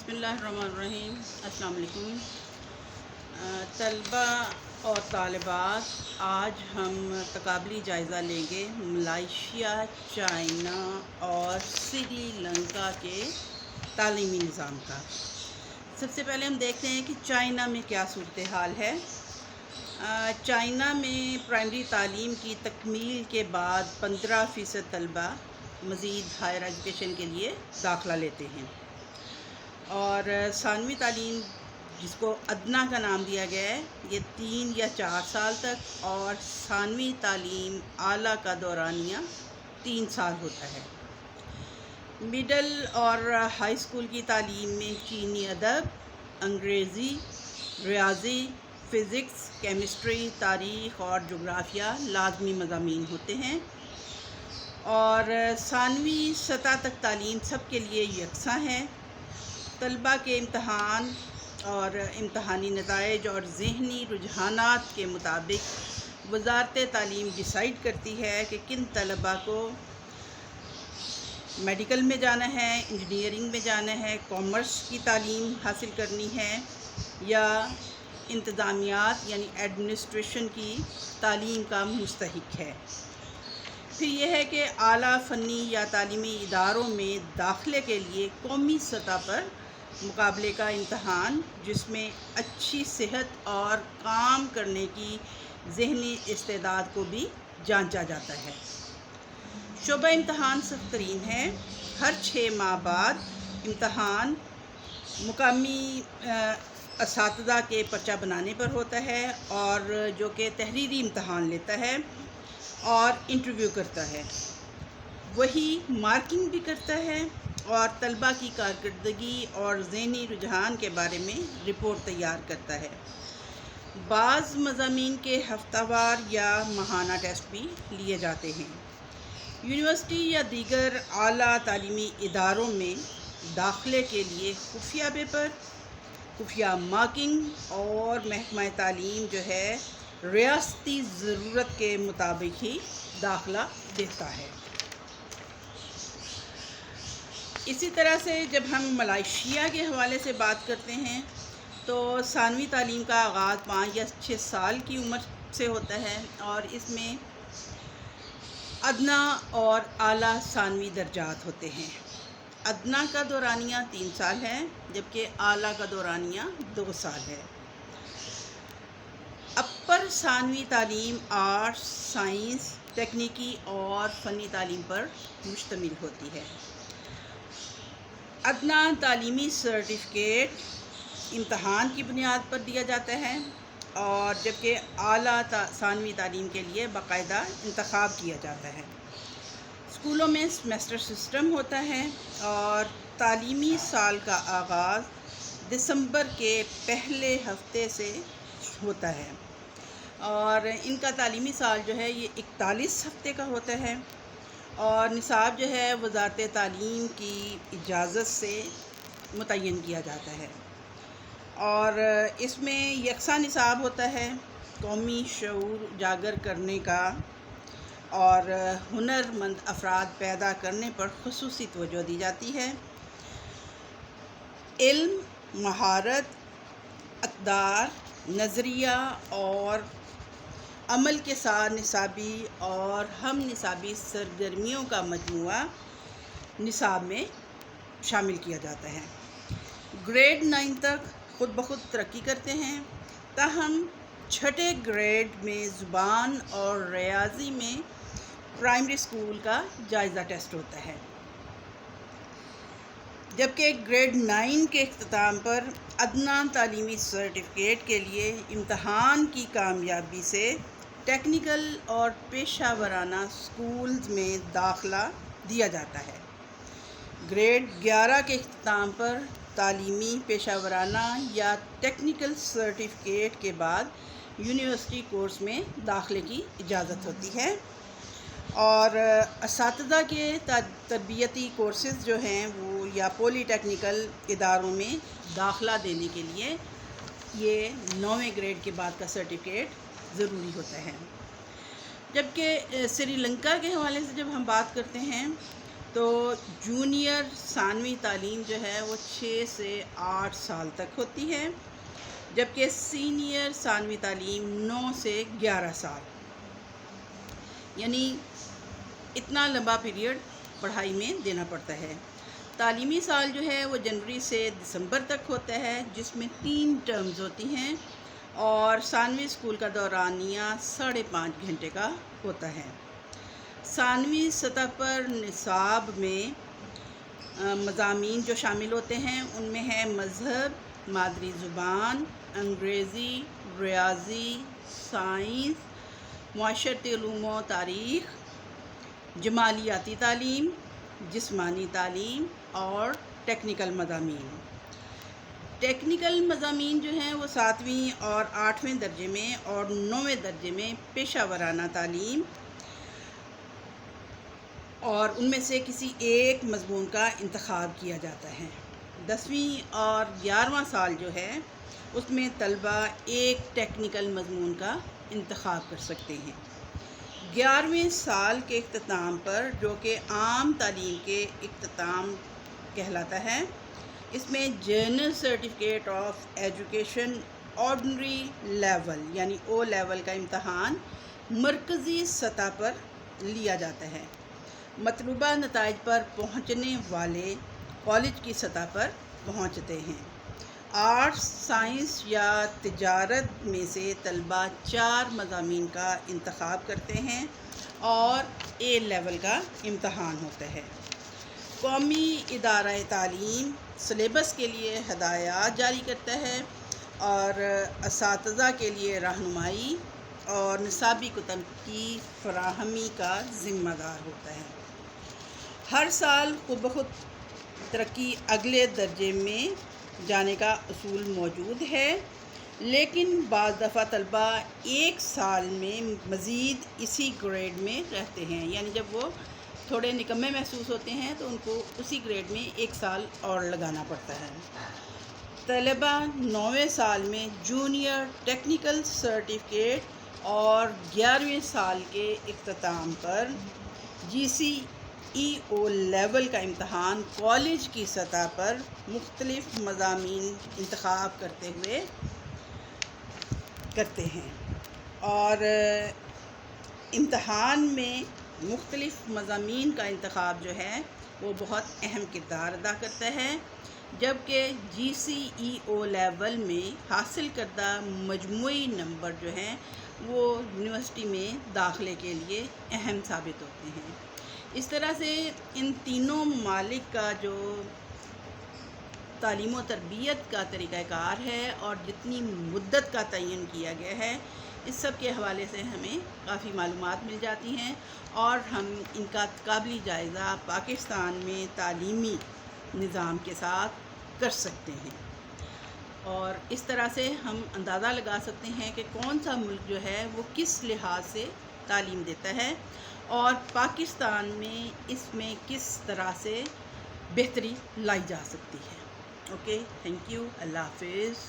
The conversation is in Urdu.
بسم اللہ الرحمن الرحیم۔ السلام علیکم طلبہ اور طالبات، آج ہم تقابلی جائزہ لیں گے ملائیشیا، چائنا اور سری لنکا کے تعلیمی نظام کا۔ سب سے پہلے ہم دیکھتے ہیں کہ چائنا میں کیا صورتحال ہے۔ چائنا میں پرائمری تعلیم کی تکمیل کے بعد 15% طلبہ مزید ہائر ایجوکیشن کے لیے داخلہ لیتے ہیں، اور ثانوی تعلیم جس کو ادنا کا نام دیا گیا ہے یہ 3 یا 4 سال تک، اور ثانوی تعلیم اعلیٰ کا دورانیہ 3 سال ہوتا ہے۔ مڈل اور ہائی اسکول کی تعلیم میں چینی ادب، انگریزی، ریاضی، فزکس، کیمسٹری، تاریخ اور جغرافیہ لازمی مضامین ہوتے ہیں، اور ثانوی سطح تک تعلیم سب کے لیے یکساں ہے۔ طلبہ کے امتحان اور امتحانی نتائج اور ذہنی رجحانات کے مطابق وزارت تعلیم ڈیسائیڈ کرتی ہے کہ کن طلبہ کو میڈیکل میں جانا ہے، انجینئرنگ میں جانا ہے، کامرس کی تعلیم حاصل کرنی ہے، یا انتظامیات یعنی ایڈمنسٹریشن کی تعلیم کا مستحق ہے۔ پھر یہ ہے کہ اعلیٰ فنی یا تعلیمی اداروں میں داخلے کے لیے قومی سطح پر مقابلے کا امتحان، جس میں اچھی صحت اور کام کرنے کی ذہنی استعداد کو بھی جانچا جاتا ہے۔ شعبہ امتحان سخت ترین ہے۔ ہر 6 ماہ بعد امتحان مقامی اساتذہ کے پرچہ بنانے پر ہوتا ہے، اور جو کہ تحریری امتحان لیتا ہے اور انٹرویو کرتا ہے، وہی مارکنگ بھی کرتا ہے اور طلبہ کی کارکردگی اور ذہنی رجحان کے بارے میں رپورٹ تیار کرتا ہے۔ بعض مضامین کے ہفتہ وار یا ماہانہ ٹیسٹ بھی لیے جاتے ہیں۔ یونیورسٹی یا دیگر اعلیٰ تعلیمی اداروں میں داخلے کے لیے خفیہ پیپر، خفیہ مارکنگ اور محکمہ تعلیم جو ہے ریاستی ضرورت کے مطابق ہی داخلہ دیتا ہے۔ اسی طرح سے جب ہم ملائیشیا کے حوالے سے بات کرتے ہیں تو ثانوی تعلیم کا آغاز 5 یا 6 سال کی عمر سے ہوتا ہے، اور اس میں ادنا اور اعلیٰ ثانوی درجات ہوتے ہیں۔ ادنا کا دورانیہ 3 سال ہے، جبکہ اعلیٰ کا دورانیہ 2 سال ہے۔ اپر ثانوی تعلیم آرٹس، سائنس، تکنیکی اور فنی تعلیم پر مشتمل ہوتی ہے۔ ادنا تعلیمی سرٹیفکیٹ امتحان کی بنیاد پر دیا جاتا ہے، اور جبکہ اعلیٰ ثانوی تعلیم کے لیے باقاعدہ انتخاب کیا جاتا ہے۔ اسکولوں میں سیمسٹر سسٹم ہوتا ہے، اور تعلیمی سال کا آغاز دسمبر کے پہلے ہفتے سے ہوتا ہے، اور ان کا تعلیمی سال جو ہے یہ 41 ہفتے کا ہوتا ہے، اور نصاب جو ہے وزارت تعلیم کی اجازت سے متعین کیا جاتا ہے، اور اس میں یکساں نصاب ہوتا ہے۔ قومی شعور اجاگر کرنے کا اور ہنر مند افراد پیدا کرنے پر خصوصی توجہ دی جاتی ہے۔ علم، مہارت، اقدار، نظریہ اور عمل کے ساتھ نصابی اور ہم نصابی سرگرمیوں کا مجموعہ نصاب میں شامل کیا جاتا ہے۔ گریڈ 9 تک خود بخود ترقی کرتے ہیں، تاہم 6 گریڈ میں زبان اور ریاضی میں پرائمری اسکول کا جائزہ ٹیسٹ ہوتا ہے، جبکہ گریڈ 9 کے اختتام پر ادنا تعلیمی سرٹیفکیٹ کے لیے امتحان کی کامیابی سے ٹیکنیکل اور پیشہ ورانہ اسکولز میں داخلہ دیا جاتا ہے۔ گریڈ 11 کے اختتام پر تعلیمی پیشہ ورانہ یا ٹیکنیکل سرٹیفکیٹ کے بعد یونیورسٹی کورس میں داخلے کی اجازت ہوتی ہے، اور اساتذہ کے تربیتی کورسز جو ہیں وہ یا پولی ٹیکنیکل اداروں میں داخلہ دینے کے لیے یہ 9ویں گریڈ کے بعد کا سرٹیفکیٹ ضروری ہوتا ہے۔ جبکہ سری لنکا کے حوالے سے جب ہم بات کرتے ہیں تو جونیئر ثانوی تعلیم جو ہے وہ 6 سے 8 سال تک ہوتی ہے، جبکہ سینئر ثانوی تعلیم 9 سے 11 سال، یعنی اتنا لمبا پیریڈ پڑھائی میں دینا پڑتا ہے۔ تعلیمی سال جو ہے وہ جنوری سے دسمبر تک ہوتا ہے، جس میں 3 ٹرمز ہوتی ہیں، اور ثانوی اسکول کا دورانیہ 5.5 گھنٹے کا ہوتا ہے۔ ثانوی سطح پر نصاب میں مضامین جو شامل ہوتے ہیں ان میں ہے مذہب، مادری زبان، انگریزی، ریاضی، سائنس، معاشرتی علوم و تاریخ، جمالیاتی تعلیم، جسمانی تعلیم اور ٹیکنیکل مضامین۔ ٹیکنیکل مضامین جو ہیں وہ 7ویں اور 8ویں درجے میں اور 9ویں درجے میں پیشہ ورانہ تعلیم، اور ان میں سے کسی ایک مضمون کا انتخاب کیا جاتا ہے۔ 10ویں اور 11واں سال جو ہے اس میں طلبہ ایک ٹیکنیکل مضمون کا انتخاب کر سکتے ہیں۔ 11ویں سال کے اختتام پر، جو کہ عام تعلیم کے اختتام کہلاتا ہے، اس میں general certificate of education ordinary level یعنی او لیول کا امتحان مرکزی سطح پر لیا جاتا ہے۔ مطلوبہ نتائج پر پہنچنے والے کالج کی سطح پر پہنچتے ہیں۔ آرٹس، سائنس یا تجارت میں سے طلبہ 4 مضامین کا انتخاب کرتے ہیں اور اے لیول کا امتحان ہوتا ہے۔ قومی ادارہ تعلیم سلیبس کے لیے ہدایات جاری کرتا ہے اور اساتذہ کے لیے رہنمائی اور نصابی کتب کی فراہمی کا ذمہ دار ہوتا ہے۔ ہر سال خود بخود ترقی اگلے درجے میں جانے کا اصول موجود ہے، لیکن بعض دفعہ طلبہ ایک سال میں مزید اسی گریڈ میں رہتے ہیں، یعنی جب وہ تھوڑے نکمے محسوس ہوتے ہیں تو ان کو اسی گریڈ میں ایک سال اور لگانا پڑتا ہے۔ طلبہ 9ویں سال میں جونیئر ٹیکنیکل سرٹیفکیٹ اور 11ویں سال کے اختتام پر GCE لیول کا امتحان کالج کی سطح پر مختلف مضامین انتخاب کرتے ہوئے کرتے ہیں، اور امتحان میں مختلف مضامین کا انتخاب جو ہے وہ بہت اہم کردار ادا کرتا ہے، جبکہ GCE لیول میں حاصل کردہ مجموعی نمبر جو ہیں وہ یونیورسٹی میں داخلے کے لیے اہم ثابت ہوتے ہیں۔ اس طرح سے ان تینوں ممالک کا جو تعلیم و تربیت کا طریقہ کار ہے اور جتنی مدت کا تعین کیا گیا ہے، اس سب کے حوالے سے ہمیں کافی معلومات مل جاتی ہیں اور ہم ان کا قابل جائزہ پاکستان میں تعلیمی نظام کے ساتھ کر سکتے ہیں، اور اس طرح سے ہم اندازہ لگا سکتے ہیں کہ کون سا ملک جو ہے وہ کس لحاظ سے تعلیم دیتا ہے اور پاکستان میں اس میں کس طرح سے بہتری لائی جا سکتی ہے۔ اوکے، تھینک یو، اللہ حافظ۔